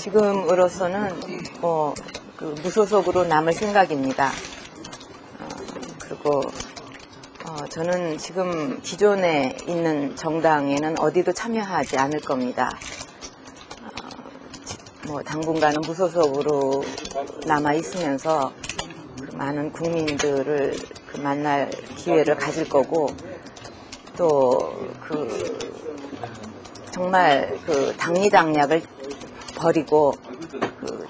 지금으로서는 무소속으로 남을 생각입니다. 그리고 저는 지금 기존에 있는 정당에는 어디도 참여하지 않을 겁니다. 당분간은 무소속으로 남아 있으면서 많은 국민들을 만날 기회를 가질 거고, 또 정말 당리당략을 버리고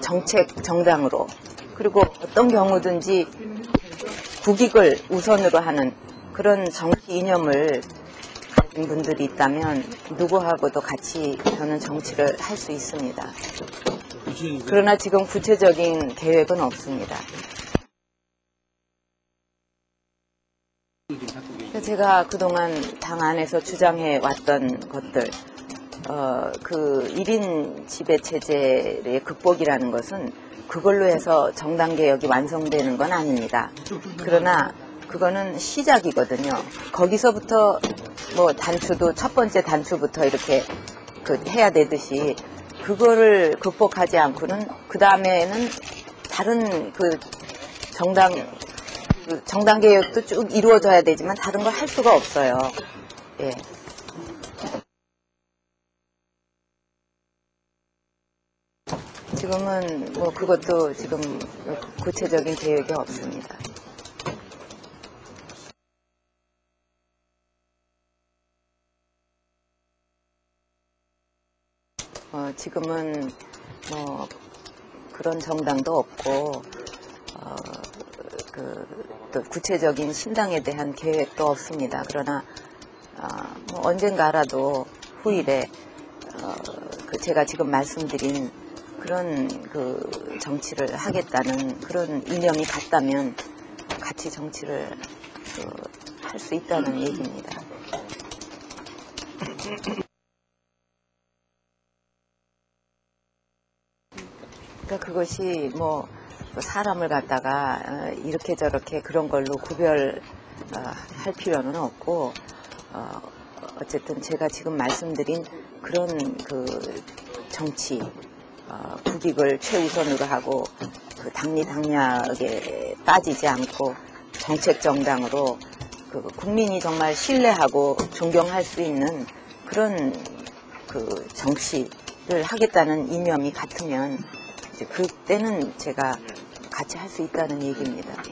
정책 정당으로, 그리고 어떤 경우든지 국익을 우선으로 하는 그런 정치 이념을 가진 분들이 있다면 누구하고도 같이 저는 정치를 할 수 있습니다. 그러나 지금 구체적인 계획은 없습니다. 제가 그동안 당 안에서 주장해 왔던 것들, 그 1인 지배 체제의 극복이라는 것은 그걸로 해서 정당 개혁이 완성되는 건 아닙니다. 그러나 그거는 시작이거든요. 거기서부터 단추도 첫 번째 단추부터 이렇게 해야 되듯이, 그거를 극복하지 않고는 그 다음에는 다른 정당 개혁도 쭉 이루어져야 되지만 다른 걸 할 수가 없어요. 예. 지금은 그것도 지금 구체적인 계획이 없습니다. 지금은 그런 정당도 없고, 또 구체적인 신당에 대한 계획도 없습니다. 그러나 언젠가라도 후일에 제가 지금 말씀드린 그런 정치를 하겠다는 그런 이념이 같다면 같이 정치를 할 수 있다는 얘기입니다. 그러니까 그것이 사람을 갖다가 이렇게 저렇게 그런 걸로 구별할 필요는 없고, 어쨌든 제가 지금 말씀드린 그런 정치, 국익을 최우선으로 하고 당리당략에 빠지지 않고 정책 정당으로 국민이 정말 신뢰하고 존경할 수 있는 그런 정치를 하겠다는 이념이 같으면 그때는 제가 같이 할 수 있다는 얘기입니다.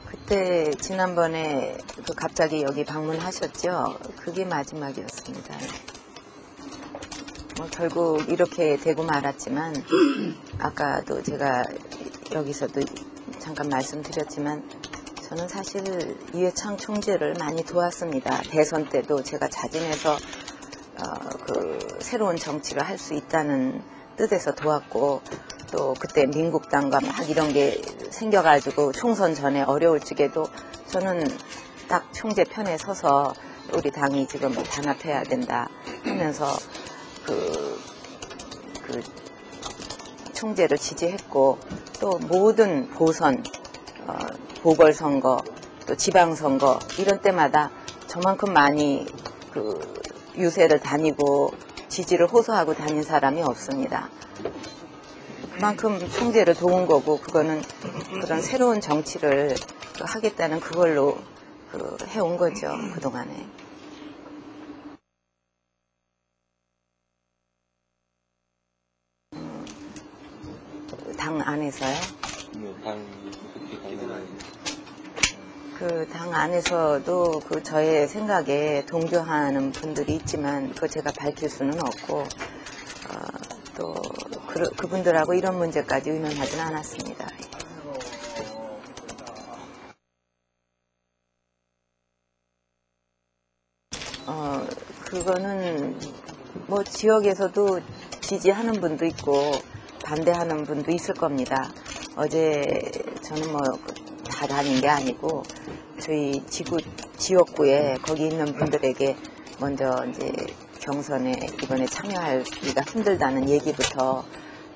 그때 지난번에 갑자기 여기 방문하셨죠? 그게 마지막이었습니다. 결국 이렇게 되고 말았지만, 아까도 제가 여기서도 잠깐 말씀드렸지만, 저는 사실 이회창 총재를 많이 도왔습니다. 대선 때도 제가 자진해서 새로운 정치를 할 수 있다는 뜻에서 도왔고, 또 그때 민국당과 막 이런 게 생겨가지고 총선 전에 어려울 적에도 저는 딱 총재 편에 서서 우리 당이 지금 단합해야 된다 하면서 총재를 지지했고, 또 모든 보선, 보궐선거, 또 지방선거 이런 때마다 저만큼 많이 유세를 다니고 지지를 호소하고 다닌 사람이 없습니다. 그만큼 총재를 도운 거고, 그거는 그런 새로운 정치를 하겠다는 그걸로 해온 거죠, 그동안에. 당 안에서요? 당 안에서도 저의 생각에 동조하는 분들이 있지만 그거 제가 밝힐 수는 없고, 또 그분들하고 이런 문제까지 의논하지는 않았습니다. 그거는 지역에서도 지지하는 분도 있고 반대하는 분도 있을 겁니다. 어제 저는 다 다닌 게 아니고 저희 지역구에 거기 있는 분들에게 먼저 이제 경선에 이번에 참여하기가 힘들다는 얘기부터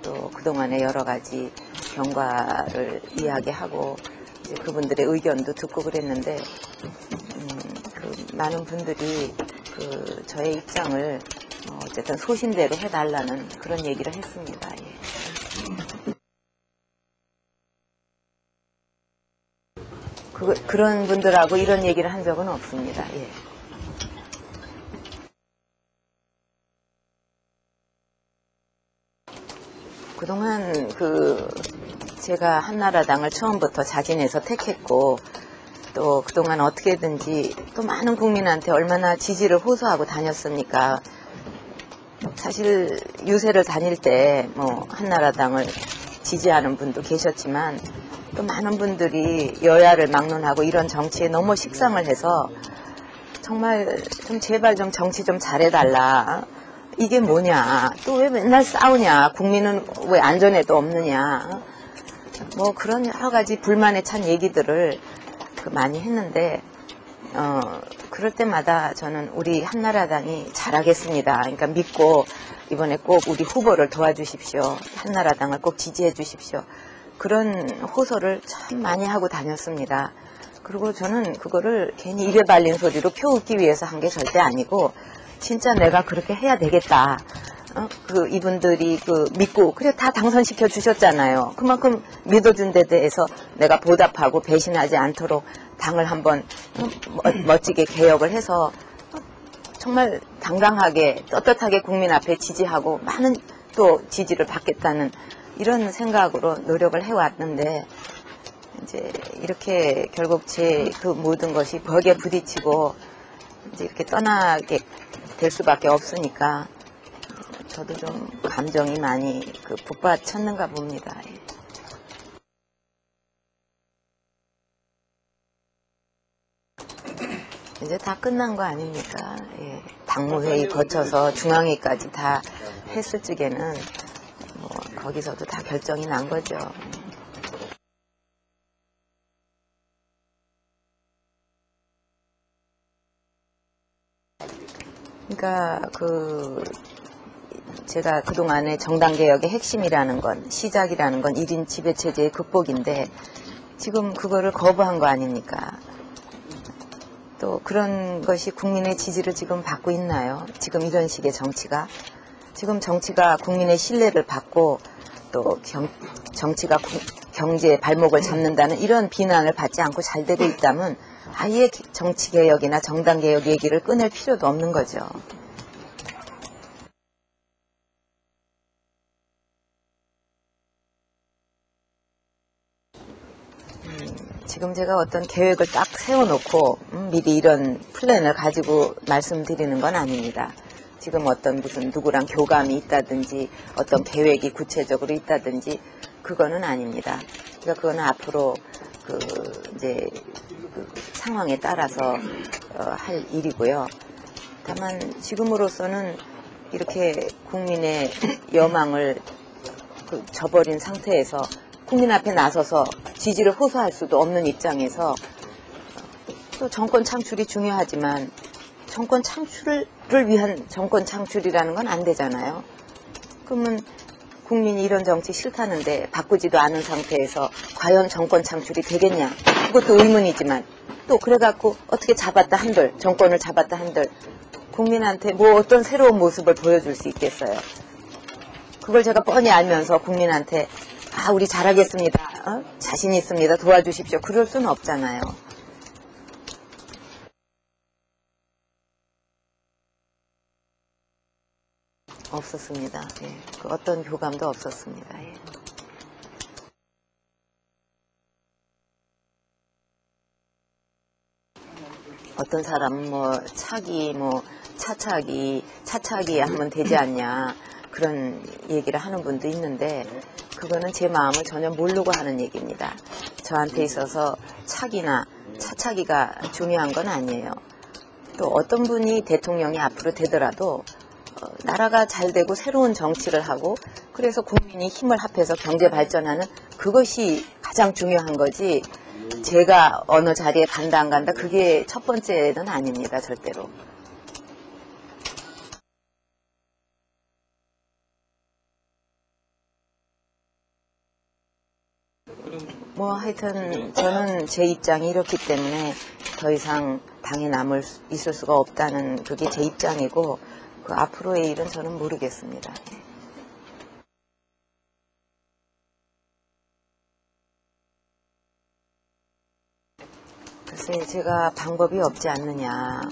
또 그동안의 여러 가지 경과를 이야기하고 이제 그분들의 의견도 듣고 그랬는데 많은 분들이 저의 입장을 어쨌든 소신대로 해달라는 그런 얘기를 했습니다. 예. 그런 분들하고 이런 얘기를 한 적은 없습니다. 예. 그동안 제가 한나라당을 처음부터 자진해서 택했고, 또 그동안 어떻게든지 또 많은 국민한테 얼마나 지지를 호소하고 다녔습니까? 사실 유세를 다닐 때 한나라당을 지지하는 분도 계셨지만, 또 많은 분들이 여야를 막론하고 이런 정치에 너무 식상을 해서 정말 좀 제발 좀 정치 좀 잘해달라. 이게 뭐냐, 또 왜 맨날 싸우냐, 국민은 왜 안전에도 없느냐, 그런 여러 가지 불만에 찬 얘기들을 많이 했는데, 그럴 때마다 저는 우리 한나라당이 잘하겠습니다. 그러니까 믿고 이번에 꼭 우리 후보를 도와주십시오. 한나라당을 꼭 지지해 주십시오. 그런 호소를 참 많이 하고 다녔습니다. 그리고 저는 그거를 괜히 입에 발린 소리로 표 얻기 위해서 한 게 절대 아니고, 진짜 내가 그렇게 해야 되겠다. 이분들이 믿고, 그래, 다 당선시켜 주셨잖아요. 그만큼 믿어준 데 대해서 내가 보답하고 배신하지 않도록 당을 한번 멋지게 개혁을 해서 정말 당당하게, 떳떳하게 국민 앞에 지지하고 많은 또 지지를 받겠다는 이런 생각으로 노력을 해왔는데, 이제 이렇게 결국 제 모든 것이 벽에 부딪히고 이제 이렇게 떠나게 될 수밖에 없으니까 저도 좀 감정이 많이 북받쳤는가 봅니다. 예. 이제 다 끝난 거 아닙니까? 예. 당무회의 거쳐서 중앙회의까지 다 했을 적에는 거기서도 다 결정이 난 거죠. 그러니까 제가 그동안의 정당개혁의 핵심이라는 건, 시작이라는 건 1인 지배체제의 극복인데 지금 그거를 거부한 거 아닙니까? 또 그런 것이 국민의 지지를 지금 받고 있나요? 지금 이런 식의 정치가? 지금 정치가 국민의 신뢰를 받고 또 정치가 경제의 발목을 잡는다는 이런 비난을 받지 않고 잘 되고 있다면 아예 정치개혁이나 정당개혁 얘기를 꺼낼 필요도 없는 거죠. 지금 제가 어떤 계획을 딱 세워놓고 미리 이런 플랜을 가지고 말씀드리는 건 아닙니다. 지금 무슨 누구랑 교감이 있다든지 어떤 계획이 구체적으로 있다든지 그거는 아닙니다. 그러니까 그거는 앞으로 이제 상황에 따라서 할 일이고요. 다만 지금으로서는 이렇게 국민의 여망을 저버린 상태에서 국민 앞에 나서서 지지를 호소할 수도 없는 입장에서 또 정권 창출이 중요하지만 정권 창출을 위한 정권 창출이라는 건 안 되잖아요. 그러면 국민이 이런 정치 싫다는데 바꾸지도 않은 상태에서 과연 정권 창출이 되겠냐? 그것도 의문이지만 또 그래갖고 어떻게 잡았다 한들, 정권을 잡았다 한들 국민한테 어떤 새로운 모습을 보여줄 수 있겠어요. 그걸 제가 뻔히 알면서 국민한테 우리 잘하겠습니다. 자신 있습니다. 도와주십시오. 그럴 수는 없잖아요. 없었습니다. 예. 어떤 교감도 없었습니다. 예. 어떤 사람은 차차기 하면 되지 않냐 그런 얘기를 하는 분도 있는데 그거는 제 마음을 전혀 모르고 하는 얘기입니다. 저한테 있어서 차차기가 중요한 건 아니에요. 또 어떤 분이 대통령이 앞으로 되더라도 나라가 잘 되고 새로운 정치를 하고 그래서 국민이 힘을 합해서 경제 발전하는 그것이 가장 중요한 거지 제가 어느 자리에 간다 안 간다 그게 첫 번째는 아닙니다. 절대로. 뭐 하여튼 저는 제 입장이 이렇기 때문에 더 이상 당에 있을 수가 없다는 그게 제 입장이고 그 앞으로의 일은 저는 모르겠습니다. 글쎄 제가 방법이 없지 않느냐.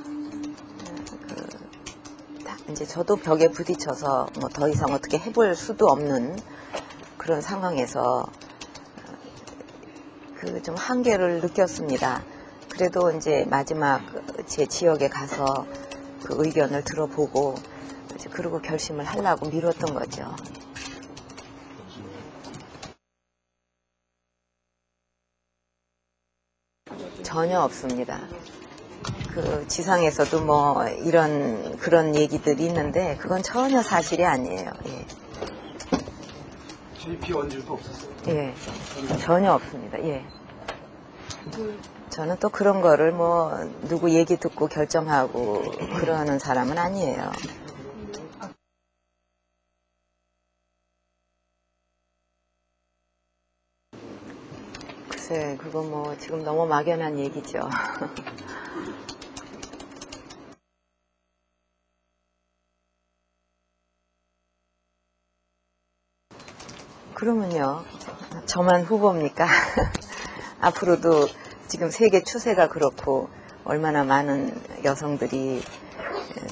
이제 저도 벽에 부딪혀서 뭐 더 이상 어떻게 해볼 수도 없는 그런 상황에서 그 좀 한계를 느꼈습니다. 그래도 이제 마지막 제 지역에 가서 그 의견을 들어보고 이제 그러고 결심을 하려고 미뤘던 거죠. 전혀 없습니다. 그 지상에서도 뭐 그런 얘기들이 있는데 그건 전혀 사실이 아니에요. 예. JP 원질도 없었어요? 예, 전혀 없습니다. 예. 저는 또 그런 거를 뭐 누구 얘기 듣고 결정하고 그러는 사람은 아니에요. 글쎄 그거 뭐 지금 너무 막연한 얘기죠. 그러면요, 저만 후보입니까? 앞으로도 지금 세계 추세가 그렇고 얼마나 많은 여성들이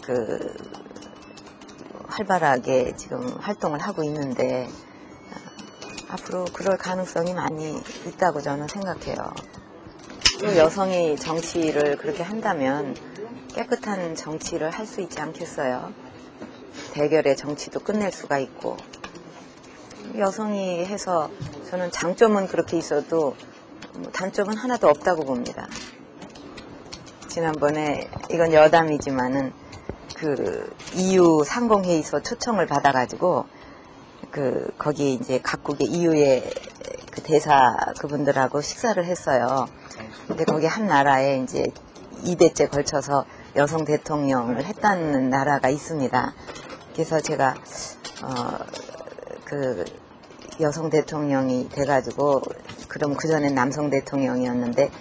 그 활발하게 지금 활동을 하고 있는데 앞으로 그럴 가능성이 많이 있다고 저는 생각해요. 또 여성이 정치를 그렇게 한다면 깨끗한 정치를 할 수 있지 않겠어요? 대결의 정치도 끝낼 수가 있고 여성이 해서 저는 장점은 그렇게 있어도 단점은 하나도 없다고 봅니다. 지난번에 이건 여담이지만은 그 EU 상공회의소 초청을 받아가지고 거기 이제 각국의 EU의 그 대사 그분들하고 식사를 했어요. 근데 거기 한 나라에 이제 2대째 걸쳐서 여성 대통령을 했다는 나라가 있습니다. 그래서 제가 그 여성 대통령이 돼가지고 그럼 그전엔 남성 대통령이었는데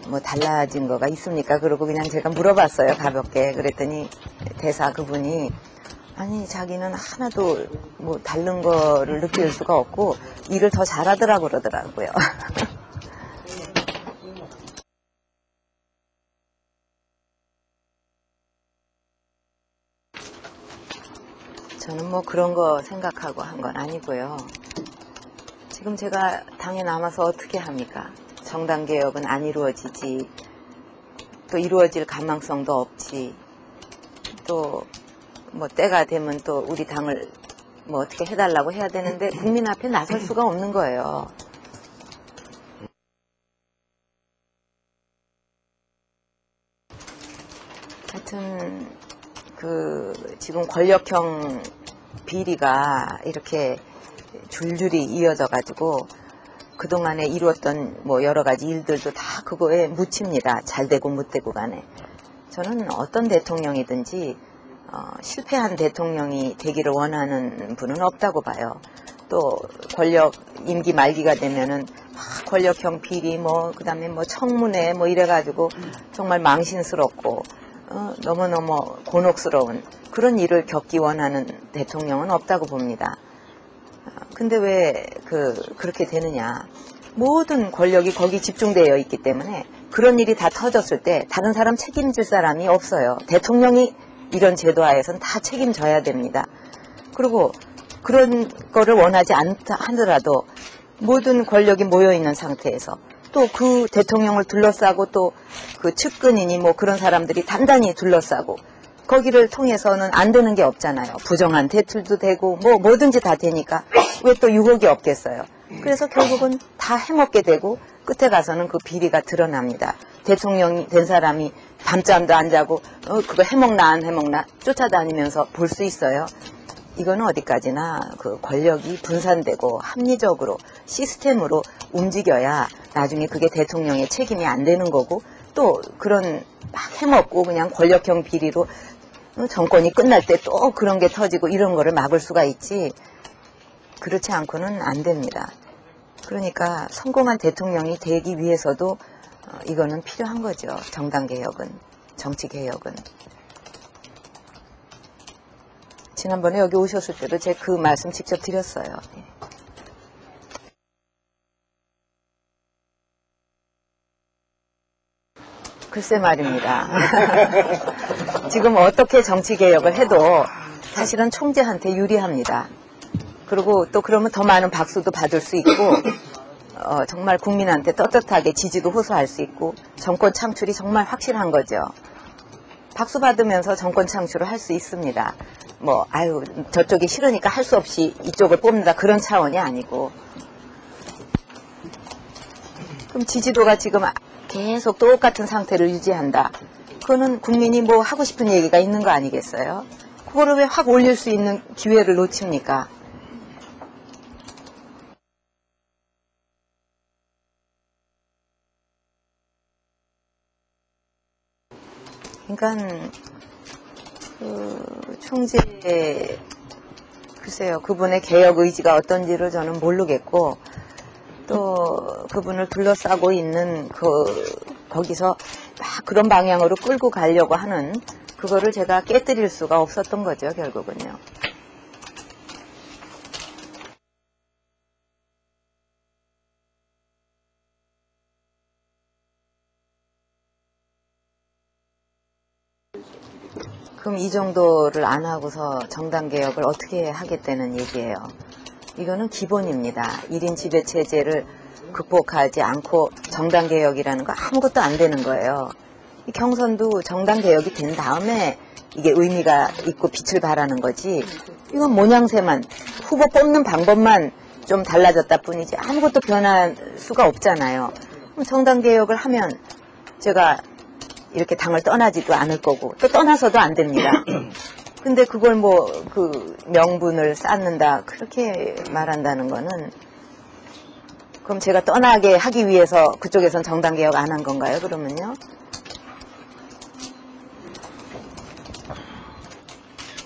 뭐 달라진 거가 있습니까? 그러고 그냥 제가 물어봤어요, 가볍게. 그랬더니 대사 그분이 아니 자기는 하나도 뭐 다른 거를 느낄 수가 없고 일을 더 잘하더라고 그러더라고요. 저는 뭐 그런 거 생각하고 한 건 아니고요. 지금 제가 당에 남아서 어떻게 합니까? 정당 개혁은 안 이루어지지, 또 이루어질 가망성도 없지, 또 뭐 때가 되면 또 우리 당을 뭐 어떻게 해달라고 해야 되는데 국민 앞에 나설 수가 없는 거예요. 하여튼 지금 권력형 비리가 이렇게 줄줄이 이어져 가지고 그동안에 이루었던 뭐 여러 가지 일들도 다 그거에 묻힙니다. 잘 되고 못 되고 간에. 저는 어떤 대통령이든지 실패한 대통령이 되기를 원하는 분은 없다고 봐요. 또 권력 임기 말기가 되면은 막 권력형 비리 뭐 그다음에 뭐 청문회 뭐 이래가지고 정말 망신스럽고 너무너무 곤혹스러운 그런 일을 겪기 원하는 대통령은 없다고 봅니다. 근데 왜 그렇게 되느냐? 모든 권력이 거기 집중되어 있기 때문에 그런 일이 다 터졌을 때 다른 사람 책임질 사람이 없어요. 대통령이 이런 제도하에서는 다 책임져야 됩니다. 그리고 그런 거를 원하지 않다 하더라도 모든 권력이 모여있는 상태에서 또 그 대통령을 둘러싸고 또 그 측근이니 뭐 그런 사람들이 단단히 둘러싸고 거기를 통해서는 안 되는 게 없잖아요. 부정한 대출도 되고 뭐 뭐든지 다 되니까 왜 또 유혹이 없겠어요. 그래서 결국은 다 해먹게 되고 끝에 가서는 그 비리가 드러납니다. 대통령이 된 사람이 밤잠도 안 자고 그거 해먹나 안 해먹나 쫓아다니면서 볼 수 있어요. 이거는 어디까지나 그 권력이 분산되고 합리적으로 시스템으로 움직여야 나중에 그게 대통령의 책임이 안 되는 거고 또 그런 막 해먹고 그냥 권력형 비리로 정권이 끝날 때 또 그런 게 터지고 이런 거를 막을 수가 있지 그렇지 않고는 안 됩니다. 그러니까 성공한 대통령이 되기 위해서도 이거는 필요한 거죠. 정당개혁은, 정치개혁은. 지난번에 여기 오셨을 때도 제가 그 말씀 직접 드렸어요. 글쎄 말입니다. 지금 어떻게 정치개혁을 해도 사실은 총재한테 유리합니다. 그리고 또 그러면 더 많은 박수도 받을 수 있고 정말 국민한테 떳떳하게 지지도 호소할 수 있고 정권 창출이 정말 확실한 거죠. 박수 받으면서 정권 창출을 할 수 있습니다. 뭐 아유 저쪽이 싫으니까 할 수 없이 이쪽을 뽑는다 그런 차원이 아니고. 그럼 지지도가 지금 계속 똑같은 상태를 유지한다. 그거는 국민이 뭐 하고 싶은 얘기가 있는 거 아니겠어요? 그거를 왜 확 올릴 수 있는 기회를 놓칩니까? 그러니까 총재 글쎄요 그분의 개혁 의지가 어떤지를 저는 모르겠고 또 그분을 둘러싸고 있는 거기서 막 그런 방향으로 끌고 가려고 하는 그거를 제가 깨뜨릴 수가 없었던 거죠 결국은요. 그럼 이 정도를 안 하고서 정당개혁을 어떻게 하겠다는 얘기예요. 이거는 기본입니다. 1인 지배체제를 극복하지 않고 정당개혁이라는 거 아무것도 안 되는 거예요. 이 경선도 정당개혁이 된 다음에 이게 의미가 있고 빛을 발하는 거지 이건 모양새만 후보 뽑는 방법만 좀 달라졌다 뿐이지 아무것도 변할 수가 없잖아요. 그럼 정당개혁을 하면 제가 이렇게 당을 떠나지도 않을 거고 또 떠나서도 안 됩니다. 근데 그걸 뭐 그 명분을 쌓는다 그렇게 말한다는 거는 그럼 제가 떠나게 하기 위해서 그쪽에선 정당개혁 안 한 건가요? 그러면요?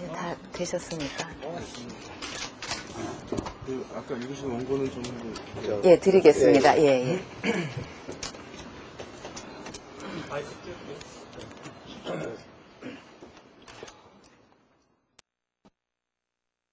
네, 다 되셨습니까? 그 아까 읽으신 원고는 좀 예, 드리겠습니다. 예, 예.